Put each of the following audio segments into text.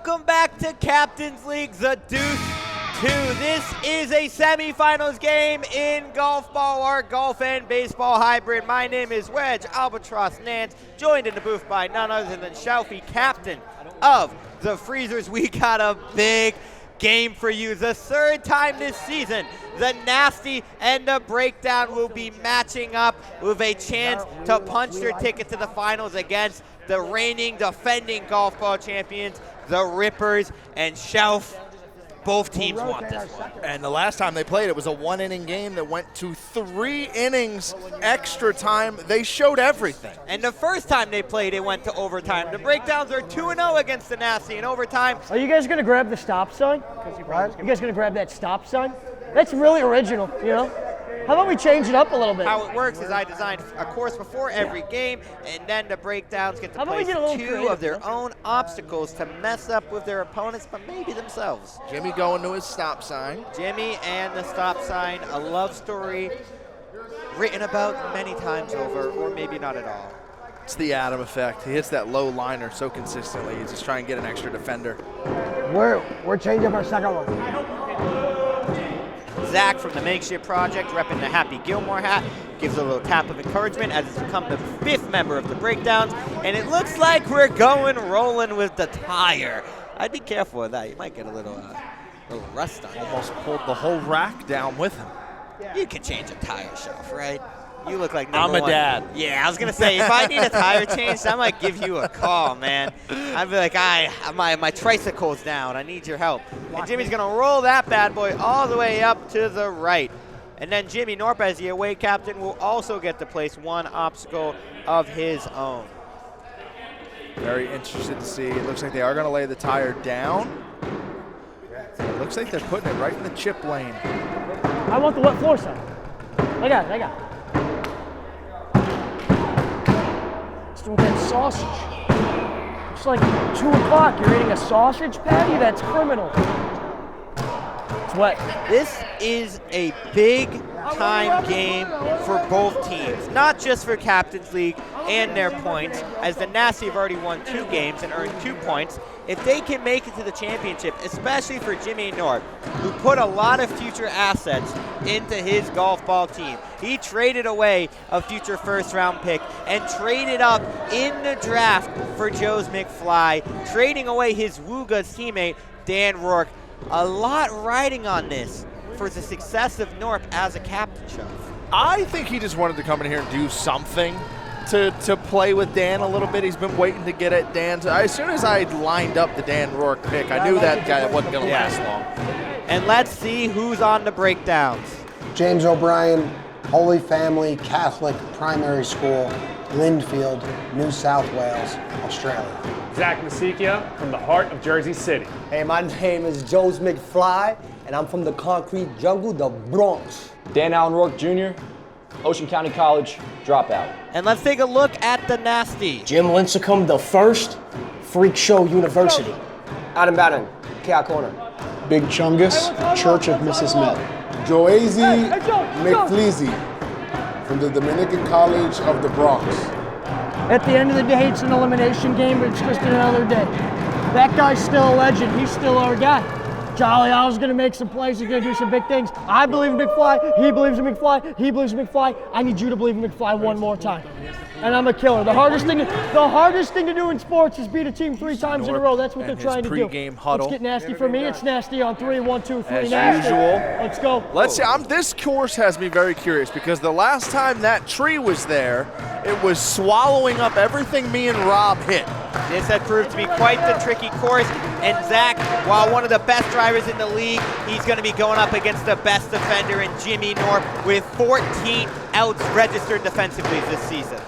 Welcome back to Captain's League, the Deuce 2. This is a semifinals game in Golfball, or golf and baseball hybrid. My name is Wedge Albatross Nance, joined in the booth by none other than Shelfy, captain of the Freezers. We got a big game for you. The third time this season, the Nasty and the Breakdown will be matching up with a chance to punch their ticket to the finals against the reigning, defending golf ball champions, the Rippers and Shelf. Both teams want this one. And the last time they played, it was a one-inning game that went to 3 innings extra time. They showed everything. And the first time they played, it went to overtime. The Breakdowns are 2-0 against the Nasty in overtime. Are you guys going to grab the stop sign? Right. You guys going to grab that stop sign? That's really original, you know? How about we change it up a little bit? How it works is I designed a course before every game, and then the Breakdowns get to place 2 of their own obstacles to mess up with their opponents, but maybe themselves. Jimmy going to his stop sign. Jimmy and the stop sign, a love story written about many times over, or maybe not at all. It's the Adam effect. He hits that low liner so consistently. He's just trying to get an extra defender. We're changing up our second one. Zach from the Makeshift Project, repping the Happy Gilmore hat, gives a little tap of encouragement as it's become the 5th member of the Breakdowns, and it looks like we're rolling with the tire. I'd be careful with that. You might get a little rust on it. Almost pulled the whole rack down with him. You can change a tire, Shelf, right? You look like I'm a dad. Yeah, I was going to say, if I need a tire change, I might give you a call, man. I'd be like, my tricycle's down. I need your help. And Jimmy's going to roll that bad boy all the way up to the right. And then Jimmy Norp, as the away captain, will also get to place 1 obstacle of his own. Very interested to see. It looks like they are going to lay the tire down. It looks like they're putting it right in the chip lane. I want the wet floor sign. I got it. With that sausage. It's like 2 o'clock, you're eating a sausage patty? That's criminal. It's wet. This is a big time game for both teams, not just for Captain's League and their points, as the Nasty have already won 2 games and earned 2 points. If they can make it to the championship, especially for Jimmy Norp, who put a lot of future assets into his golf ball team. He traded away a future first-round pick and traded up in the draft for Joe's McFly, trading away his Wooga's teammate, Dan Rourke. A lot riding on this for the success of Norp as a captain, Shelf. I think he just wanted to come in here and do something to play with Dan a little bit. He's been waiting to get at Dan. As soon as I lined up the Dan Rourke pick, I knew that guy wasn't going to last long. And let's see who's on the Breakdowns. James O'Brien, Holy Family Catholic Primary School, Lindfield, New South Wales, Australia. Zach Masikia from the heart of Jersey City. Hey, my name is Joe's McFly, and I'm from the concrete jungle, the Bronx. Dan Allen Rourke Jr., Ocean County College dropout. And let's take a look at the Nasty. Jim Lincecum, the first, Freak Show University. Adam Bannon, KI Corner. Big Chungus, Church of Mrs. Met. Joazy McFleazy from the Dominican College of the Bronx. At the end of the day, it's an elimination game, but it's just another day. That guy's still a legend. He's still our guy. Jolly Al's going to make some plays. He's going to do some big things. I believe in McFly. He believes in McFly. He believes in McFly. I need you to believe in McFly one more time. And I'm a killer. The hardest thing to do in sports is beat a team 3 times in a row. That's what they're trying to do. Pre-game huddle. Let's get nasty for me. It's nasty on 3. 1, 2, 3. As nasty. usual. Let's go. Let's see. This course has me very curious because the last time that tree was there, it was swallowing up everything me and Rob hit. This had proved to be quite the tricky course, and Zach, while one of the best drivers in the league, he's going to be going up against the best defender in Jimmy Norp with 14 outs registered defensively this season.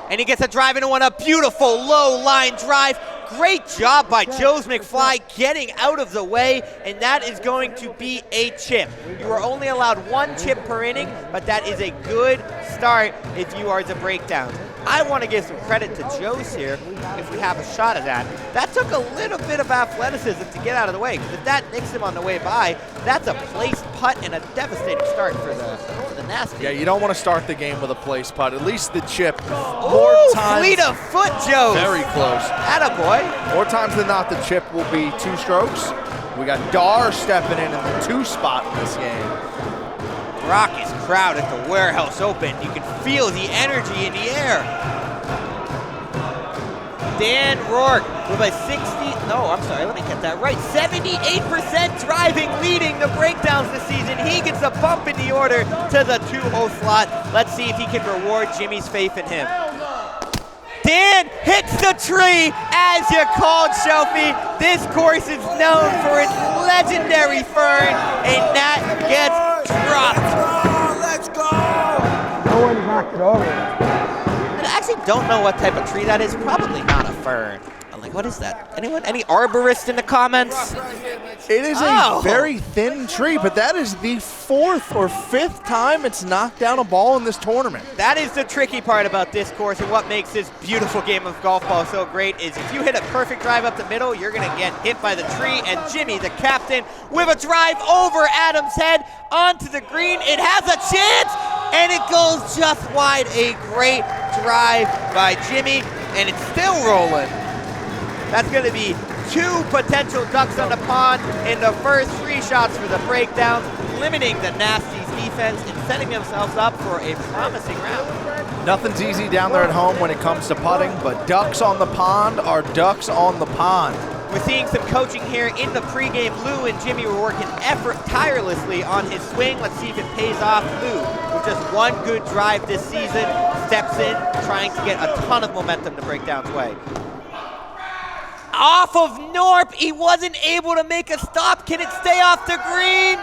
And he gets a drive into one, a beautiful low line drive. Great job by Joe's McFly getting out of the way, and that is going to be a chip. You are only allowed 1 chip per inning, but that is a good start if you are the Breakdowns. I want to give some credit to Joe's here if we have a shot at that. That took a little bit of athleticism to get out of the way, because if that nicks him on the way by, that's a placed putt and a devastating start for the nasty. Yeah, you don't want to start the game with a place putt. At least the chip. More times. fleet of foot, Joe. Very close. Attaboy. More times than not, the chip will be 2 strokes. We got Dar stepping in the 2 spot in this game. Rockies crowd at the Warehouse Open. You can feel the energy in the air. Dan Rourke with a 78% driving, leading the breakdowns this season. He gets a bump in the order to the 2-hole slot. Let's see if he can reward Jimmy's faith in him. Dan hits the tree, as you called, Shelfy. This course is known for its legendary fern, and that gets dropped. Let's go! No one knocked it over. I actually don't know what type of tree that is. Probably not a fern. I'm like, what is that? Anyone? Any arborists in the comments? It is a very thin tree, but that is the 4th or 5th time it's knocked down a ball in this tournament. That is the tricky part about this course, and what makes this beautiful game of golf ball so great is if you hit a perfect drive up the middle, you're going to get hit by the tree, and Jimmy, the captain, with a drive over Adam's head onto the green. It has a chance, and it goes just wide. A great drive by Jimmy, and it's still rolling. That's going to be 2 potential ducks on the pond in the first 3 shots for the breakdowns, limiting the Nasties defense and setting themselves up for a promising round. Nothing's easy down there at home when it comes to putting, but ducks on the pond are ducks on the pond. We're seeing some coaching here in the pregame. Lou and Jimmy were working tirelessly on his swing. Let's see if it pays off. Lou, with just 1 good drive this season, steps in, trying to get a ton of momentum to breakdown's way. Off of Norp, he wasn't able to make a stop. Can it stay off the green?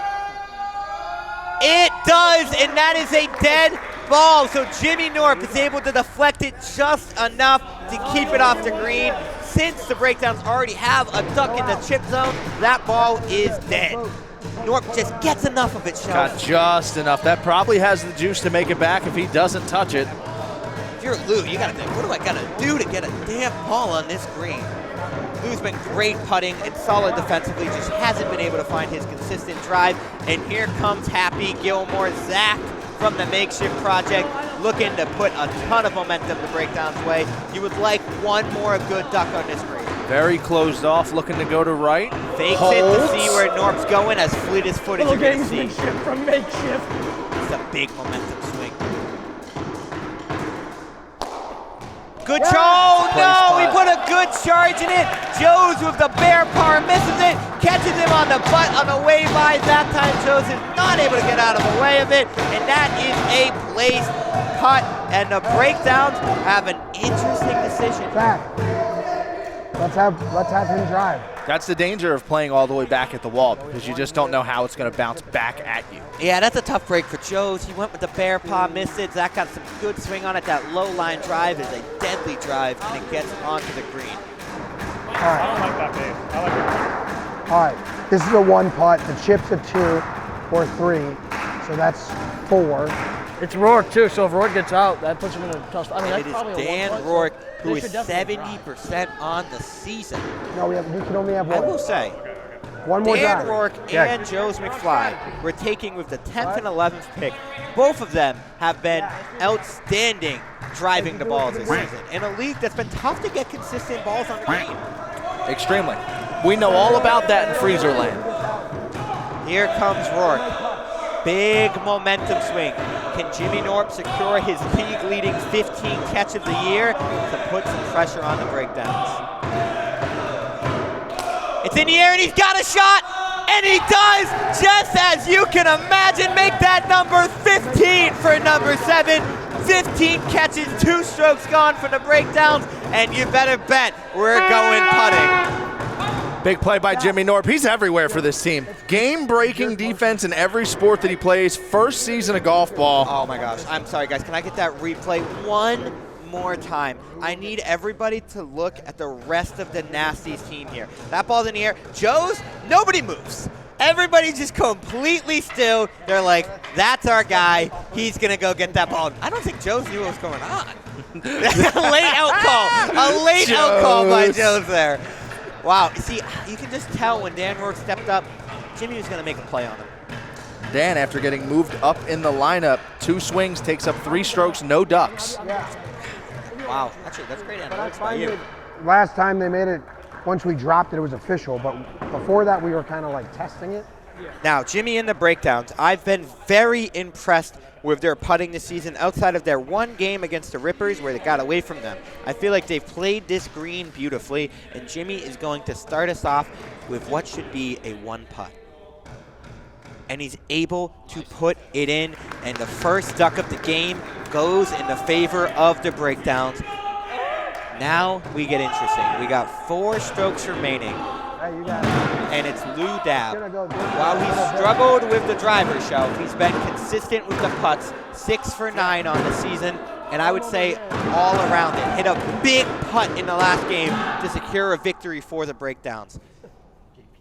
It does, and that is a dead ball. So Jimmy Norp is able to deflect it just enough to keep it off the green. Since the breakdowns already have a duck in the chip zone, that ball is dead. Norp just gets enough of it, Shelf. Got just enough. That probably has the juice to make it back if he doesn't touch it. If you're Lou, you gotta think, what do I gotta do to get a damn ball on this green? Lou's been great putting and solid defensively, just hasn't been able to find his consistent drive. And here comes Happy Gilmore, Zach from the makeshift project, looking to put a ton of momentum to breakdown's way. You would like 1 more good duck on this green. Very closed off, looking to go to right. Fakes it to see where Norp's going, as fleet as foot as you're going to see. Gamesmanship from makeshift. It's a big momentum swing. Good Joe, no, he put a good charge in it. Joe's with the bear par, misses it, catches him on the butt on the way by. That time Joe's is not able to get out of the way of it, and that is a placed putt. And the breakdowns have an interesting decision. Back. Let's have him drive. That's the danger of playing all the way back at the wall, because you just don't know how it's going to bounce back at you. Yeah, that's a tough break for Joe's. He went with the bear paw, missed it. Zach got some good swing on it. That low line drive is a deadly drive, and it gets onto the green. All I right. don't like that, babe. I like it. All right. This is a 1 putt. The chip's a 2 or 3, so that's 4. It's Rourke too, so if Rourke gets out, that puts him in a tough. I mean, that's It is probably a Dan 1 putt, Rourke, so who they is should definitely drive. 70% on the season. No, we can only have I 1. will say, 1 more Dan drive. Rourke and Joe's McFly were taking with the 10th and 11th pick. Both of them have been outstanding driving the balls this season in a league that's been tough to get consistent balls on the green. Extremely. We know all about that in Freezerland. Here comes Rourke. Big momentum swing. Can Jimmy Norp secure his league-leading 15 catch of the year to put some pressure on the breakdowns? It's in the air, and he's got a shot, and he does, just as you can imagine. Make that number 15 for number 7. 15 catches, 2 strokes gone for the breakdowns, and you better bet we're going putting. Big play by Jimmy Norp. He's everywhere for this team. Game-breaking defense in every sport that he plays. First season of golf ball. Oh my gosh, I'm sorry guys, can I get that replay one more time? I need everybody to look at the rest of the Nasties team here. That ball's in the air. Joe's, nobody moves. Everybody's just completely still. They're like, that's our guy. He's going to go get that ball. I don't think Joe's knew what was going on. A late out call. A late out call by Joe's there. Wow, see, you can just tell when Dan Rourke stepped up, Jimmy was going to make a play on him. Dan, after getting moved up in the lineup, 2 swings, takes up 3 strokes, no ducks. Wow, actually, that's great analytics by you. Last time they made it, once we dropped it, it was official. But before that, we were kind of like testing it. Now, Jimmy in the breakdowns, I've been very impressed with their putting this season outside of their one game against the Rippers where they got away from them. I feel like they've played this green beautifully, and Jimmy is going to start us off with what should be a 1-putt. And he's able to put it in, and the first duck of the game goes in the favor of the breakdowns. Now we get interesting. We got 4 strokes remaining. And it's Lou Dab. While he struggled with the driver shelf, he's been consistent with the putts, 6 for 9 on the season, and I would say all around it. Hit a big putt in the last game to secure a victory for the breakdowns.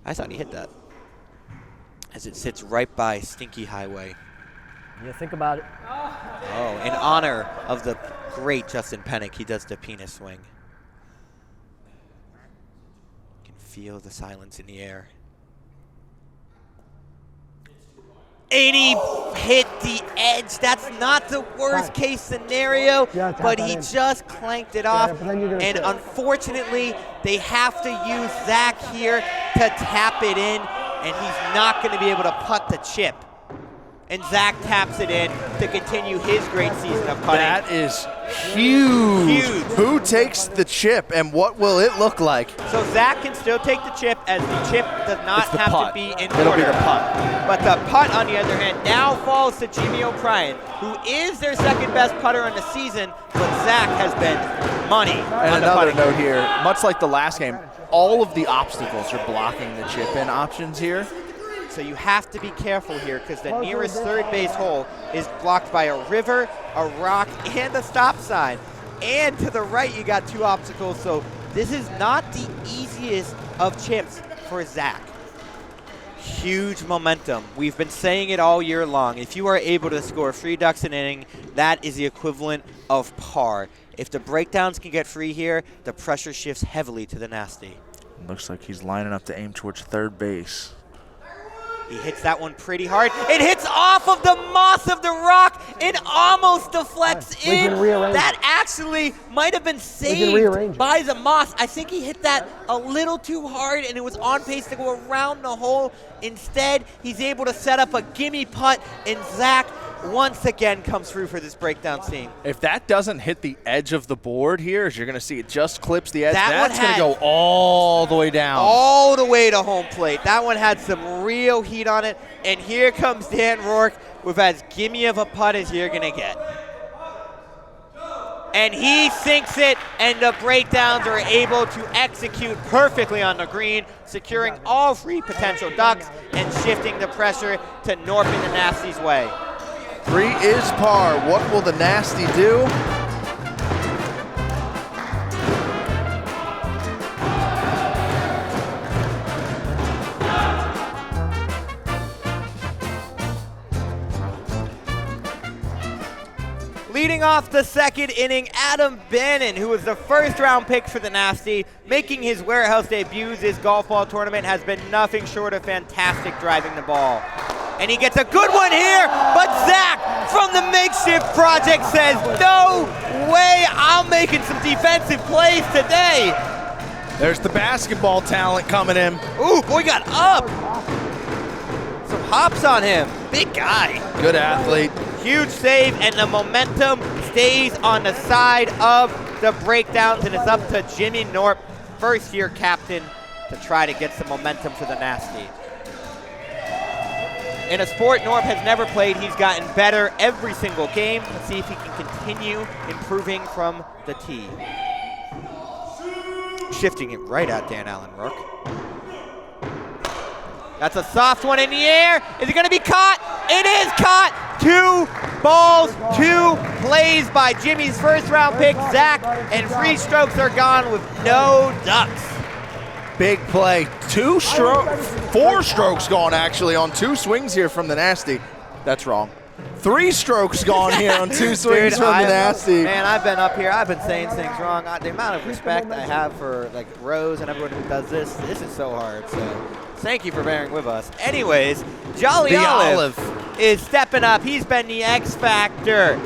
I thought he hit that, as it sits right by Stinky Highway. Yeah, think about it. Oh, in honor of the great Justin Pennick, he does the penis swing. Feel the silence in the air. And he hit the edge. That's not the worst case scenario, but he just clanked it off. And unfortunately, they have to use Zach here to tap it in, and he's not going to be able to putt the chip. And Zach taps it in to continue his great season of putting. That is huge. Who takes the chip, and what will it look like? So Zach can still take the chip, as the chip does not have to be in order. It'll be the putt. But the putt, on the other hand, now falls to Jimmy O'Brien, who is their second best putter on the season, but Zach has been money. And another note here, much like the last game, all of the obstacles are blocking the chip-in options here. So you have to be careful here, because the nearest third base hole is blocked by a river, a rock, and a stop sign. And to the right, you got 2 obstacles. So this is not the easiest of chips for Zach. Huge momentum. We've been saying it all year long. If you are able to score 3 ducks an inning, that is the equivalent of par. If the breakdowns can get free here, the pressure shifts heavily to the nasty. Looks like he's lining up to aim towards third base. He hits that one pretty hard. It hits off of the moss of the rock. It almost deflects in. That actually might have been saved by the moss. I think he hit that a little too hard, and it was on pace to go around the hole. Instead, he's able to set up a gimme putt, and Zach once again comes through for this breakdown team. If that doesn't hit the edge of the board here, as you're going to see, it just clips the edge. That's going to go all the way down. All the way to home plate. That one had some real heat on it. And here comes Dan Rourke with as gimme of a putt as you're going to get. And he sinks it, and the breakdowns are able to execute perfectly on the green, securing all 3 potential ducks and shifting the pressure to Norp in the Nasty's way. 3 is par. What will the Nasty do? Leading off the second inning, Adam Bannon, who was the first-round pick for the Nasty, making his warehouse debuts this golf ball tournament, has been nothing short of fantastic driving the ball. And he gets a good one here, but Zach from the makeshift project says, no way, I'm making some defensive plays today. There's the basketball talent coming in. Ooh, boy got up. Some hops on him. Big guy. Good athlete. Huge save, and the momentum stays on the side of the breakdowns, and it's up to Jimmy Norp, first-year captain, to try to get some momentum for the Nasty. In a sport Norp has never played, he's gotten better every single game. Let's see if he can continue improving from the tee. Shifting it right at Dan Allen Rourke. That's a soft one in the air. Is it going to be caught? It is caught. 2 balls, 2 plays by Jimmy's first-round pick, Zach, and 3 strokes are gone with no ducks. Big play. 4 strokes gone, actually, on 2 swings here from the Nasty. That's wrong. 3 strokes gone here on 2 swings from the Nasty. Man, I've been up here. I've been saying things wrong. The amount of respect I have for like Rose and everyone who does this is so hard. So Thank you for bearing with us. Anyways, Jolly The Olive is stepping up. He's been the X factor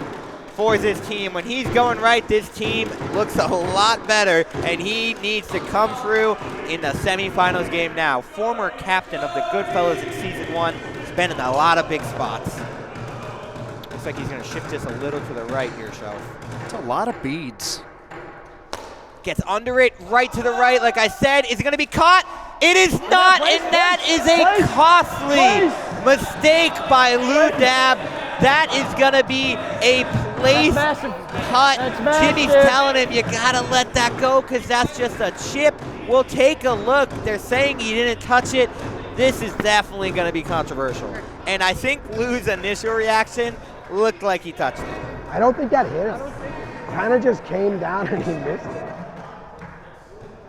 for this team. When he's going right, this team looks a lot better, and he needs to come through in the semifinals game now. Former captain of the Goodfellas in Season 1. He's been in a lot of big spots. Looks like he's going to shift this a little to the right here, Shelf. It's a lot of beads. Gets under it, right to the right. Like I said, is it going to be caught? It is not, and that is a costly mistake by Lou Dab. That is going to be a place putt. Jimmy's telling him, you got to let that go because that's just a chip. We'll take a look. They're saying he didn't touch it. This is definitely going to be controversial. And I think Lou's initial reaction looked like he touched it. I don't think that hit him. Kind of just came down and he missed it.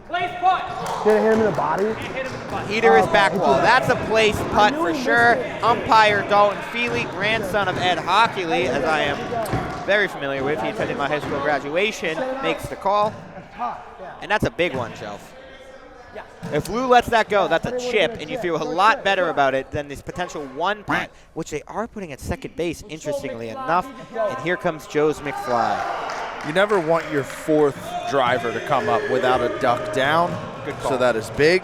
Place putt. Did it hit him in the body? Heater is back wall. That's a place putt for sure. Umpire Dalton Feely, grandson of Ed Hockley, as I am very familiar with. He attended my high school graduation, makes the call. And that's a big one, Shelf. If Lou lets that go, that's a chip, and you feel a lot better about it than this potential one putt, which they are putting at second base, interestingly enough. And here comes Joe's McFly. You never want your fourth driver to come up without a duck down. Good call. So that is big.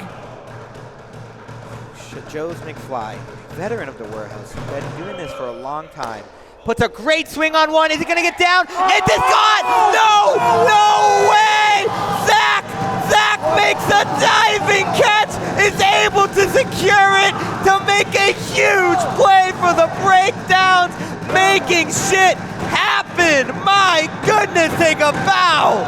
Joe's McFly, veteran of the warehouse, been doing this for a long time. Puts a great swing on one. Is it going to get down? It is gone! No way! Zach makes a diving catch, is able to secure it to make a huge play for the breakdowns, making shit happen. My goodness, take a bow.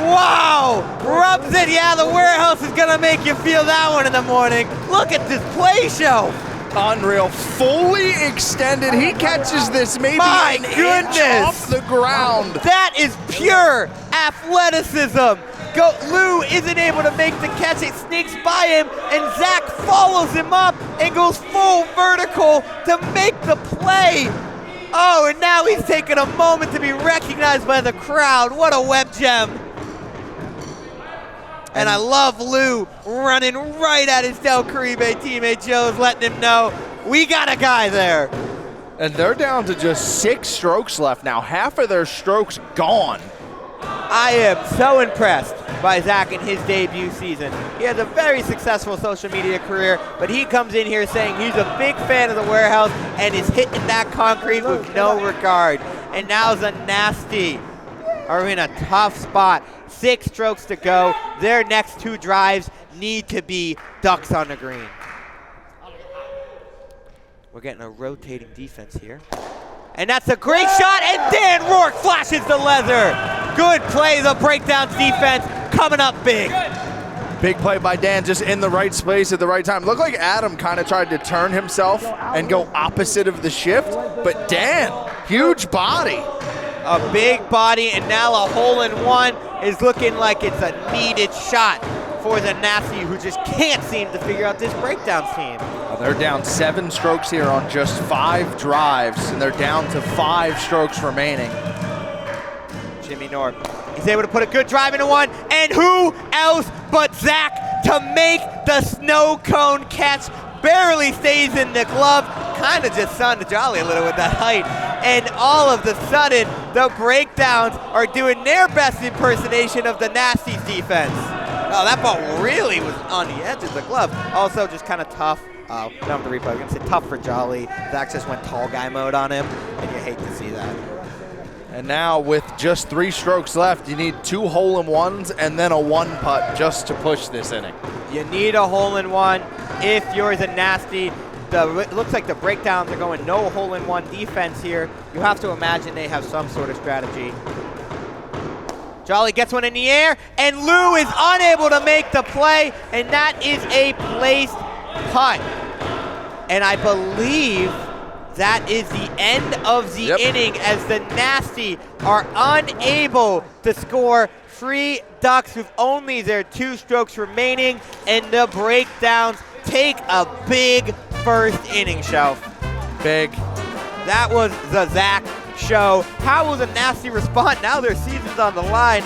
Wow, rubs it. Yeah, the warehouse is gonna make you feel that one in the morning. Look at this play show. Unreal, fully extended. He catches this maybe My an goodness. inch off the ground. That is pure athleticism. Lou isn't able to make the catch. It sneaks by him, and Zach follows him up and goes full vertical to make the play. Oh, and now he's taking a moment to be recognized by the crowd. What a web gem. And I love Lou running right at his Del Caribe teammate Joe's, letting him know, we got a guy there. And they're down to just 6 strokes left now. Half of their strokes gone. I am so impressed by Zach in his debut season. He has a very successful social media career, but he comes in here saying he's a big fan of the warehouse and is hitting that concrete with no regard. And now the Nasty are in a tough spot. 6 strokes to go. Their next 2 drives need to be ducks on the green. We're getting a rotating defense here. And that's a great shot, and Dan Rourke flashes the leather. Good play, the breakdowns defense coming up big. Big play by Dan, just in the right space at the right time. Looked like Adam kind of tried to turn himself and go opposite of the shift, but Dan, huge body. A big body, and now a hole-in-one is looking like it's a needed shot for the Nasty, who just can't seem to figure out this breakdowns team. They're down 7 strokes here on just 5 drives, and they're down to 5 strokes remaining. Jimmy North is able to put a good drive into one, and who else but Zach to make the snow cone catch. Barely stays in the glove, kind of just sunned Jolly a little with that height. And all of a sudden, the breakdowns are doing their best impersonation of the Nasty's defense. Oh, that ball really was on the edge of the glove. Also just kind of tough. Number 3 play. I was going to say tough for Jolly. Zach just went tall guy mode on him, and you hate to see that. And now with just 3 strokes left, you need 2 hole-in-ones and then a 1 putt just to push this inning. You need a hole-in-one if you're the Nasty. It looks like the breakdowns are going no hole-in-one defense here. You have to imagine they have some sort of strategy. Jolly gets one in the air, and Lou is unable to make the play, and that is a placed putt. And I believe that is the end of the inning as the Nasty are unable to score 3 ducks with only their 2 strokes remaining, and the breakdowns take a big first inning, Shelf. Big. That was the Zach show. How will the Nasty respond now their season's on the line?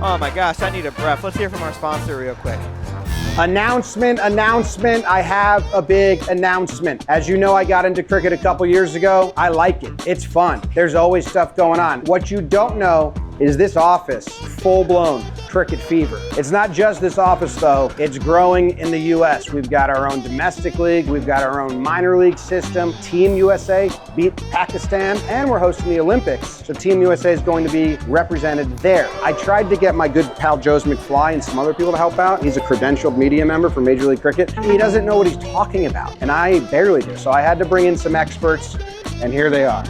Oh my gosh, I need a breath. Let's hear from our sponsor real quick. Announcement, I have a big announcement. As you know, I got into cricket a couple years ago. I like it. It's fun. There's always stuff going on. What you don't know is this office, full-blown cricket fever. It's not just this office though, it's growing in the US. We've got our own domestic league, we've got our own minor league system. Team USA beat Pakistan, and we're hosting the Olympics. So Team USA is going to be represented there. I tried to get my good pal Joe McFly and some other people to help out. He's a credentialed media member for Major League Cricket. He doesn't know what he's talking about, and I barely do. So I had to bring in some experts, and here they are.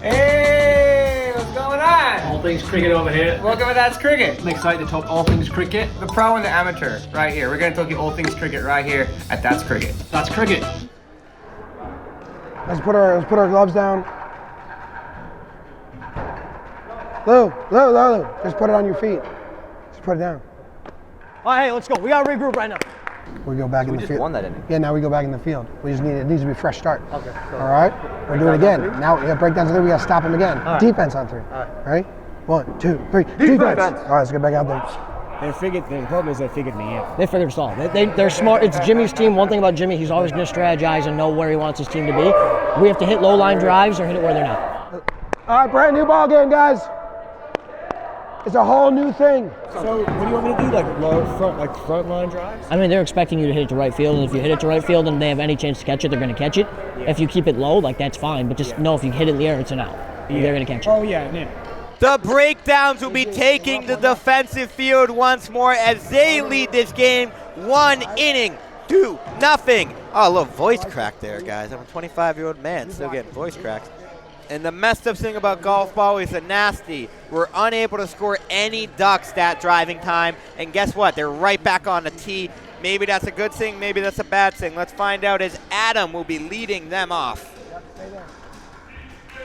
Hey, what's going on? All things cricket over here. Welcome to That's Cricket. I'm excited to talk all things cricket. The pro and the amateur, right here. We're gonna talk you all things cricket right here at That's Cricket. That's cricket. Let's put our gloves down. Lou, just put it on your feet. Just put it down. All right, hey, let's go. We gotta regroup right now. We go back in the just field. won that inning. Yeah, now we go back in the field. We just it needs to be a fresh start. Okay. All right? We'll do it again. Now we got breakdowns on 3, we gotta stop them again. All right. Defense on 3. All right? Ready? 1, 2, 3. Defense. All right, let's get back out there. The problem is they figured me out. They figured us all. They're smart. It's Jimmy's team. One thing about Jimmy, he's always going to strategize and know where he wants his team to be. We have to hit low line drives or hit it where they're not. All right, brand new ball game, guys. It's a whole new thing. So what do you want me to do? Front line drives? I mean, they're expecting you to hit it to right field, and if you hit it to right field and they have any chance to catch it, they're going to catch it. Yeah. If you keep it low, that's fine. But just know if you hit it in the air, it's an out. Yeah. They're going to catch it. Oh yeah. The breakdowns will be taking the defensive field once more as they lead this game 1 inning to nothing. Oh, a little voice crack there, guys. I'm a 25-year-old man still getting voice cracks. And the messed up thing about golf ball is a nasty. We're unable to score any ducks that driving time. And guess what? They're right back on the tee. Maybe that's a good thing, maybe that's a bad thing. Let's find out as Adam will be leading them off.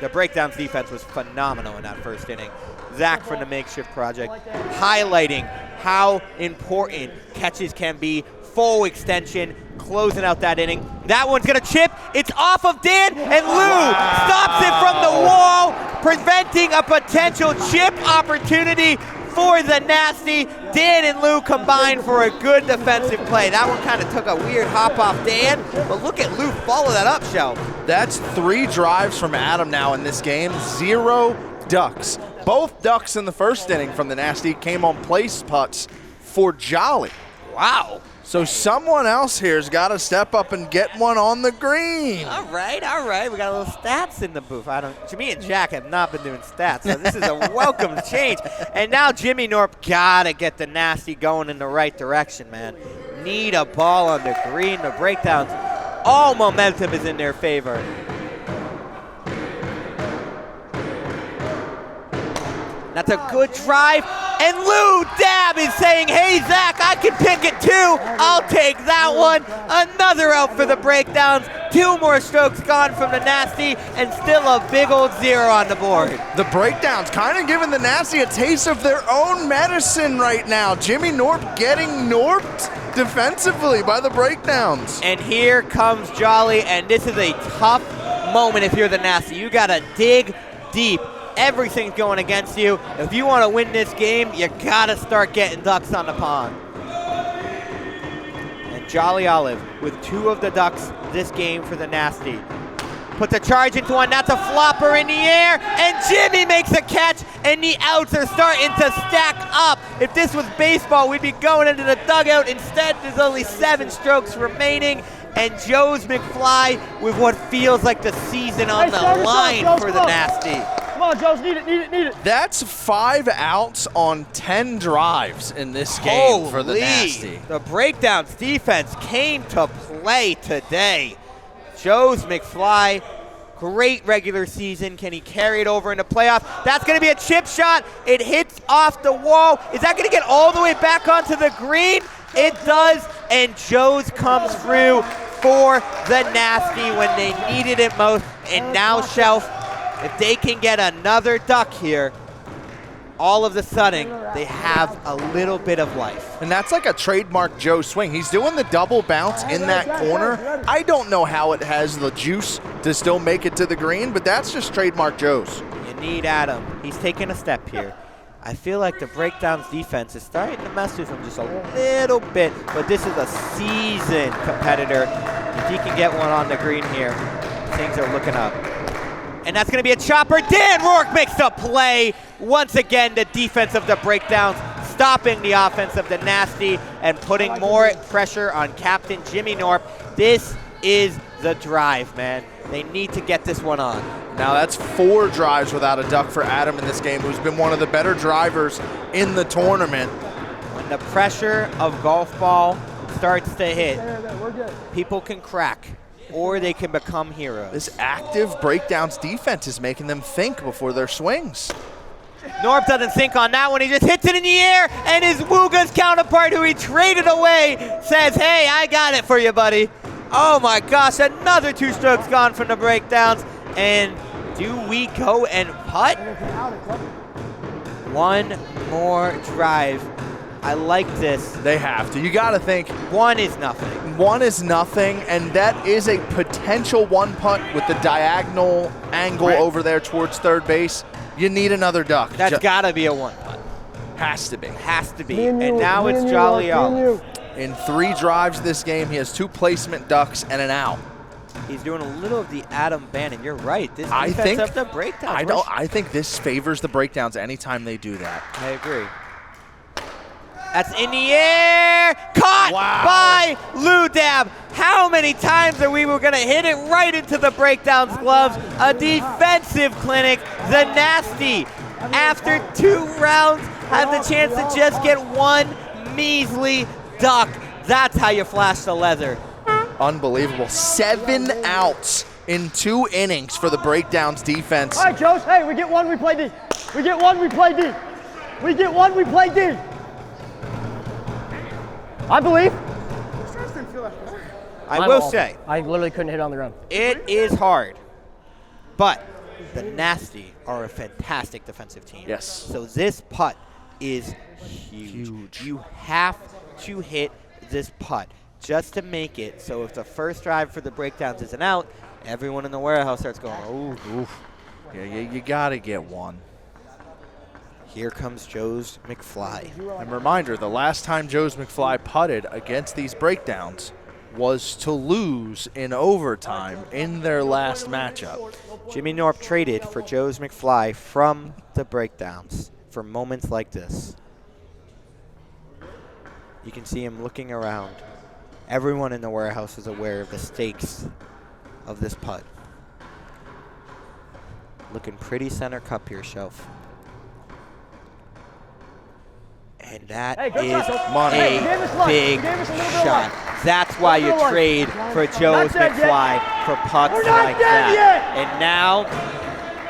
The breakdowns defense was phenomenal in that first inning. Zach from the Makeshift Project highlighting how important catches can be. Full extension, closing out that inning. That one's gonna chip. It's off of Dan, and Lou stops it from the wall, preventing a potential chip opportunity for the nasty. Dan and Lou combined for a good defensive play. That one kind of took a weird hop off Dan, but look at Lou follow that up, Shelf. That's 3 drives from Adam now in this game, 0 ducks. Both ducks in the first inning from the nasty came on place putts for Jolly. Wow. So someone else here's got to step up and get one on the green. All right. We got a little stats in the booth. Jimmy and Jack have not been doing stats, so this is a welcome change. And now Jimmy Norp got to get the nasty going in the right direction, man. Need a ball on the green. The breakdowns, all momentum is in their favor. That's a good drive. And Lou Dab is saying, hey, Zach, I can pick it too. I'll take that one. Another out for the breakdowns. 2 more strokes gone from the nasty, and still a big old 0 on the board. The breakdowns kind of giving the nasty a taste of their own medicine right now. Jimmy Norp getting norped defensively by the breakdowns. And here comes Jolly, and this is a tough moment if you're the nasty. You got to dig deep. Everything's going against you. If you want to win this game, you gotta start getting ducks on the pond. And Jolly Olive with 2 of the ducks this game for the nasty. Put the charge into one, that's a flopper in the air, and Jimmy makes a catch, and the outs are starting to stack up. If this was baseball, we'd be going into the dugout. Instead, there's only 7 strokes remaining, and Joe's McFly with what feels like the season on the line for the nasty. Come on, Joe's, need it. That's 5 outs on 10 drives in this game for the nasty. The breakdowns defense came to play today. Joe's McFly, great regular season. Can he carry it over into playoffs? That's going to be a chip shot. It hits off the wall. Is that going to get all the way back onto the green? It does, and Joe's comes through for the nasty when they needed it most. And now, Shelf, if they can get another duck here, all of a sudden, they have a little bit of life. And that's like a trademark Joe swing. He's doing the double bounce in that corner. I don't know how it has the juice to still make it to the green, but that's just trademark Joe's. You need Adam. He's taking a step here. I feel like the breakdowns defense is starting to mess with him just a little bit, but this is a seasoned competitor. If he can get one on the green here, things are looking up. And that's gonna be a chopper. Dan Rourke makes the play. Once again, the defense of the breakdowns stopping the offense of the Nasty and putting more pressure on Captain Jimmy Norp. This is the drive, man. They need to get this one on. Now that's 4 drives without a duck for Adam in this game, who's been one of the better drivers in the tournament. When the pressure of golf ball starts to hit, people can crack or they can become heroes. This active breakdowns defense is making them think before their swings. Norp doesn't think on that one. He just hits it in the air, and his Wooga's counterpart, who he traded away, says, hey, I got it for you, buddy. Oh my gosh, another 2 strokes gone from the breakdowns. And do we go and putt? One more drive. I like this. They have to. You got to think. 1 is nothing. 1 is nothing, and that is a potential 1 putt with the diagonal angle over there towards third base. You need another duck. That's got to be a 1 putt. Has to be. Has to be. And now it's Jolly Olive. In 3 drives this game, he has 2 placement ducks and an out. He's doing a little of the Adam Bannon. You're right. This defense of the breakdowns. I think this favors the breakdowns anytime they do that. I agree. That's in the air. Caught by Ludab. How many times are we going to hit it right into the breakdowns gloves? A defensive clinic. The Nasty, after 2 rounds, have the chance to just get 1 measly duck. That's how you flash the leather. Unbelievable. 7 outs in 2 innings for the breakdowns defense. All right, Joe. Hey, we get 1, we play D. We get 1, we play D. We get 1, we play D. I believe. I will say, I literally couldn't hit on the ground. it is hard, but the Nasty are a fantastic defensive team. Yes. So this putt is huge. You have to hit this putt just to make it. So if the first drive for the breakdowns isn't out, everyone in the warehouse starts going, ooh. Yeah, you got to get 1. Here comes Joe's McFly. And reminder, the last time Joe's McFly putted against these breakdowns was to lose in overtime in their last matchup. Jimmy Norp traded for Joe's McFly from the breakdowns for moments like this. You can see him looking around. Everyone in the warehouse is aware of the stakes of this putt. Looking pretty center cup here, Shelf. And that is a big shot. That's why you trade for Joe's McFly for pucks like that. And now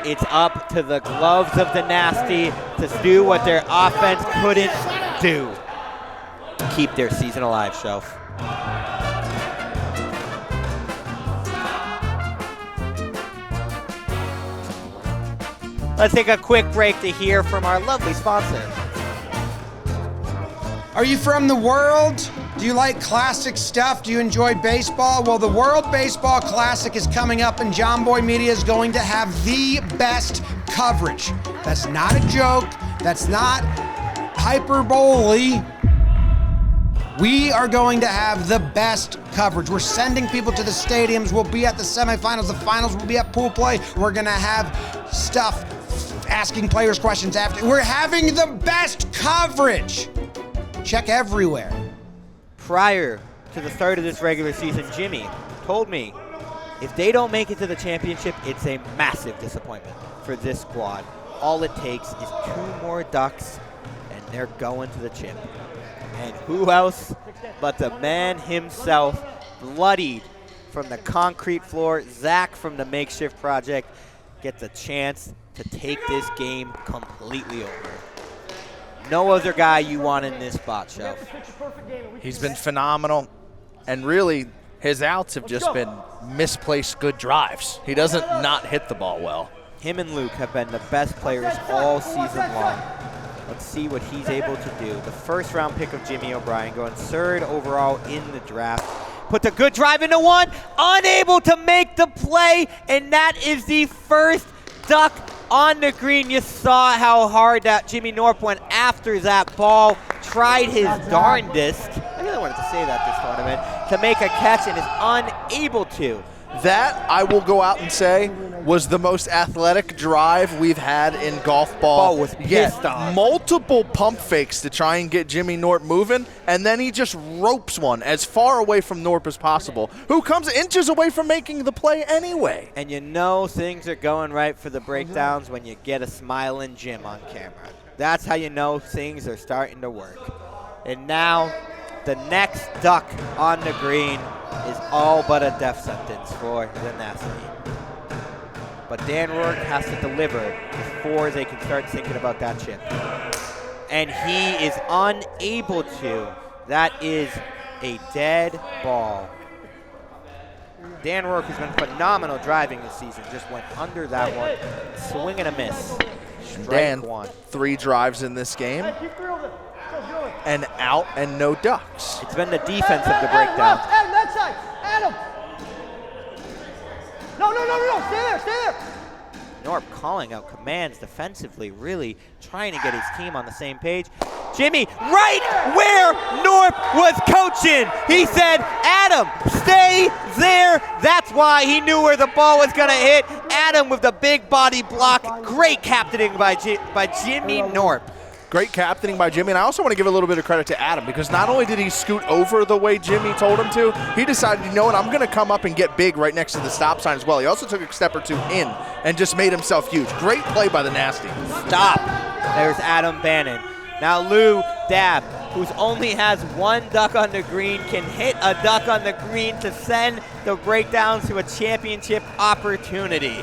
it's up to the gloves of the Nasty to do what their offense couldn't do. Keep their season alive, Shelf. Let's take a quick break to hear from our lovely sponsor. Are you from the world? Do you like classic stuff? Do you enjoy baseball? Well, the World Baseball Classic is coming up, and John Boy Media is going to have the best coverage. That's not a joke. That's not hyperbole. We are going to have the best coverage. We're sending people to the stadiums. We'll be at the semifinals, the finals. We'll be at pool play. We're going to have stuff asking players questions after. We're having the best coverage. Check everywhere. Prior to the start of this regular season, Jimmy told me if they don't make it to the championship, it's a massive disappointment for this squad. All it takes is 2 more ducks, and they're going to the chip. And who else but the man himself, bloodied from the concrete floor, Zach from the Makeshift Project, gets a chance to take this game completely over. No other guy you want in this spot, Shelf. He's been phenomenal, and really his outs have just been misplaced good drives. He doesn't not hit the ball well. Him and Luke have been the best players all season long. Let's see what he's able to do. The first round pick of Jimmy O'Brien, going 3rd overall in the draft. Puts a good drive into 1, unable to make the play, and that is the first duck on the green. You saw how hard that Jimmy Norp went after that ball, tried his darndest, I really wanted to say that this tournament, to make a catch and is unable to. That, I will go out and say, was the most athletic drive we've had in golf ball. Ball was pissed off. Multiple pump fakes to try and get Jimmy Norp moving, and then he just ropes one as far away from Norp as possible, who comes inches away from making the play anyway. And you know things are going right for the breakdowns when you get a smiling Jim on camera. That's how you know things are starting to work. And now, the next duck on the green is all but a death sentence for the Nasty. But Dan Rourke has to deliver before they can start thinking about that chip. And he is unable to. That is a dead ball. Dan Rourke has been phenomenal driving this season. Just went under that one. Swing and a miss. Strike Dan, one. 3 drives in this game. And out and no ducks. It's been the defense of the breakdown. Adam, that side. Adam. No. Stay there. Norp calling out commands defensively, really trying to get his team on the same page. Jimmy, right where Norp was coaching. He said, Adam, stay there. That's why he knew where the ball was going to hit. Adam with the big body block. Great captaining by Jimmy Norp. Great captaining by Jimmy, and I also want to give a little bit of credit to Adam, because not only did he scoot over the way Jimmy told him to, he decided, you know what, I'm going to come up and get big right next to the stop sign as well. He also took a step or two in and just made himself huge. Great play by the Nasty. Stop. There's Adam Bannon. Now Lou Dab, who's only has 1 duck on the green, can hit a duck on the green to send the breakdowns to a championship opportunity.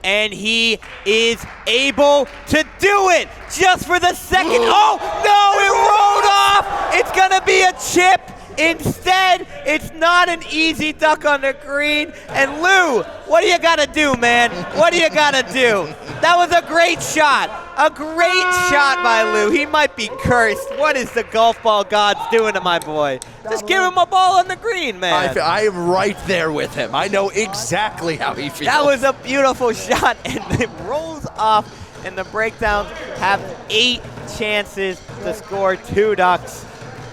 And he is able to do it just for the second. Oh, no, it rolled off. It's going to be a chip. Instead, it's not an easy duck on the green. And Lou, what do you got to do, man? What do you got to do? That was a great shot. A great shot by Lou. He might be cursed. What is the golf ball gods doing to my boy? Just give him a ball on the green, man. I am right there with him. I know exactly how he feels. That was a beautiful shot, and it rolls off, and the breakdowns have 8 chances to score 2 ducks.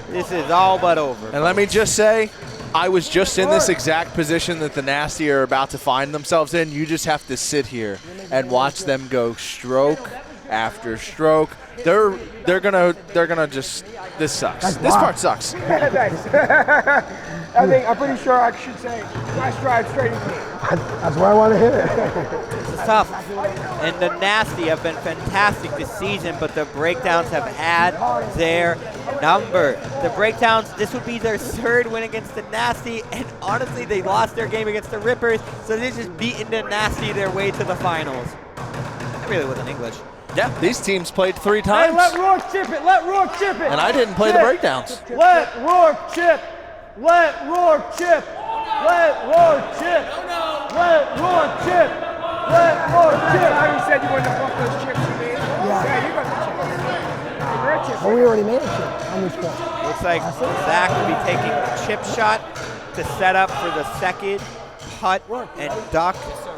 This is all but over. And let me just say, I was just in this exact position that the Nasty are about to find themselves in. You just have to sit here and watch them go stroke after stroke. They're gonna just, this sucks. This part sucks. Thanks. I'm pretty sure I should say, last drive straight in. That's why I want to hit it. It's tough. And the Nasty have been fantastic this season, but the breakdowns have had their number. The breakdowns, this would be their 3rd win against the Nasty, and honestly, they lost their game against the Rippers, so they're just beating the Nasty their way to the finals. That really wasn't English. Yeah, these teams played 3 times. Hey, let Rourke chip it. And I didn't play the breakdowns. Let Rourke chip. Let Rourke chip. Let Rourke chip. Let Rourke chip. Let Rourke chip. You said you wanted to bump those chips you made. Yeah, you got the chips. Well, we already made a chip on this one. Looks like Zach will be taking the chip shot to set up for the second putt and duck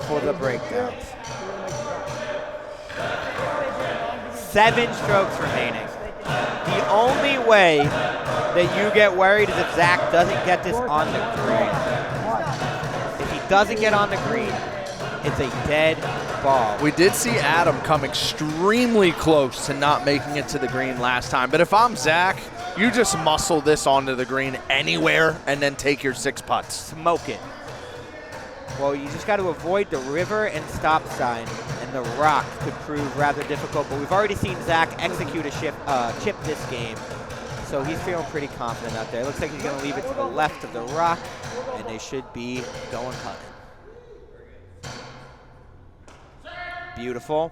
for the breakdowns. 7 strokes remaining. The only way that you get worried is if Zach doesn't get this on the green. If he doesn't get on the green, it's a dead ball. We did see Adam come extremely close to not making it to the green last time. But if I'm Zach, you just muscle this onto the green anywhere and then take your 6 putts. Smoke it. Well, you just got to avoid the river and stop sign, and the rock could prove rather difficult. But we've already seen Zach execute a chip this game, so he's feeling pretty confident out there. Looks like he's going to leave it to the left of the rock, and they should be going putting. Beautiful.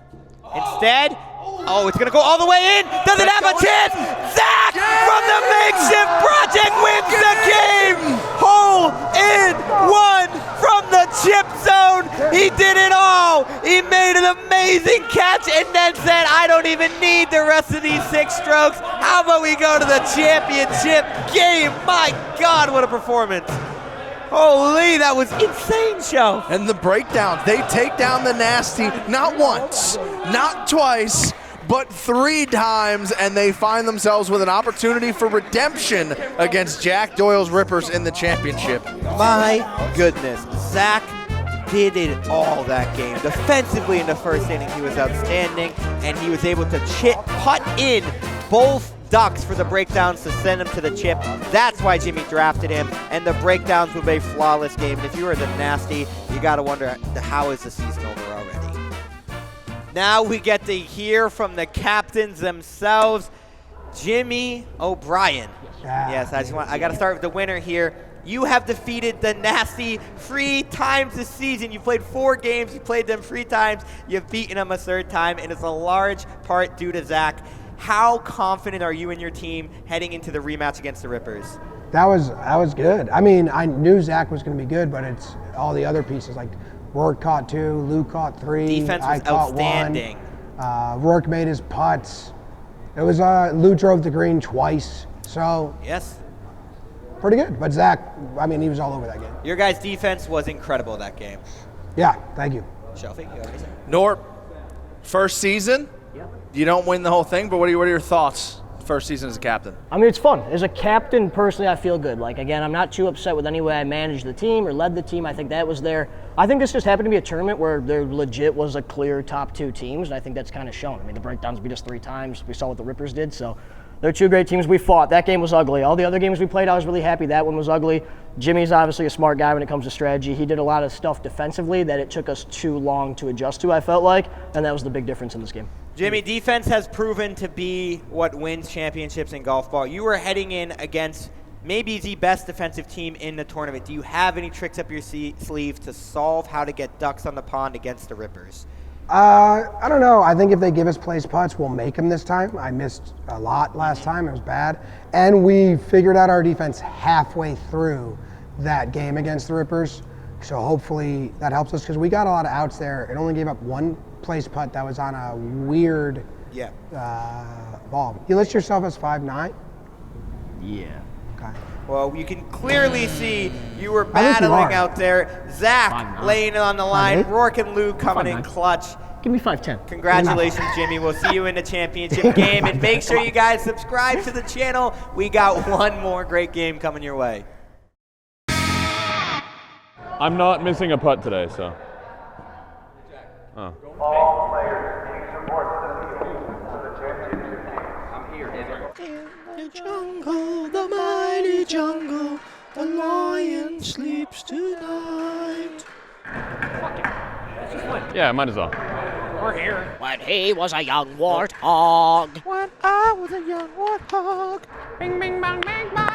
Instead, oh, it's going to go all the way in. Does it have a chance? Zach from the makeshift project wins the game. Hole in 1 from the chip zone. He did it all. He made an amazing catch and then said, I don't even need the rest of these 6 strokes. How about we go to the championship game? My God, what a performance. Holy, that was insane, Shelf. And the breakdowns, they take down the Nasty not once, not twice, but 3 times, and they find themselves with an opportunity for redemption against Jack Doyle's Rippers in the championship. My goodness, Zach did it all that game. Defensively in the first inning, he was outstanding, and he was able to putt in both ducks for the breakdowns to send him to the chip. That's why Jimmy drafted him, and the breakdowns will be a flawless game. And if you are the Nasty, you got to wonder, how is the season over already? Now we get to hear from the captains themselves. Jimmy O'Brien. Yes, I got to start with the winner here. You have defeated the Nasty 3 times this season. You played 4 games. You played them 3 times. You've beaten them a 3rd time, and it's a large part due to Zach. How confident are you and your team heading into the rematch against the Rippers? That was good. I mean, I knew Zach was going to be good, but it's all the other pieces. Like Rourke caught 2, Lou caught 3. Defense was outstanding. 1. Rourke made his putts. It was Lou drove the green twice. So yes, pretty good. But Zach, I mean, he was all over that game. Your guys' defense was incredible that game. Yeah, thank you. Shelfy, you have anything? Norp, first season. You don't win the whole thing, but what are your thoughts? First season as a captain. I mean, it's fun. As a captain, personally, I feel good. Like, again, I'm not too upset with any way I managed the team or led the team. I think that was there. I think this just happened to be a tournament where there legit was a clear top 2 teams, and I think that's kind of shown. I mean, the breakdowns beat us 3 times. We saw what the Rippers did, so they're 2 great teams. We fought. That game was ugly. All the other games we played, I was really happy. That one was ugly. Jimmy's obviously a smart guy when it comes to strategy. He did a lot of stuff defensively that it took us too long to adjust to, I felt like, and that was the big difference in this game. Jimmy, defense has proven to be what wins championships in golf ball. You were heading in against maybe the best defensive team in the tournament. Do you have any tricks up your sleeve to solve how to get ducks on the pond against the Rippers? I don't know. I think if they give us place putts, we'll make them this time. I missed a lot last time. It was bad. And we figured out our defense halfway through that game against the Rippers. So hopefully that helps us because we got a lot of outs there. It only gave up 1 place putt that was on a weird ball. You list yourself as 5'9"? Yeah. Okay. Well, you can clearly see you were battling out there. Zach laying it on the line. Rourke and Lou coming in clutch. Give me 5'10". Congratulations, Jimmy. We'll see you in the championship game. And make sure you guys subscribe to the channel. We got 1 more great game coming your way. I'm not missing a putt today, so. Oh. All players being supported for the championship game. I'm here, In the jungle, the mighty jungle, the lion sleeps tonight. Yeah, might as well. We're here. When he was a young warthog. When I was a young warthog. Bing, bing, bang, bang, bang.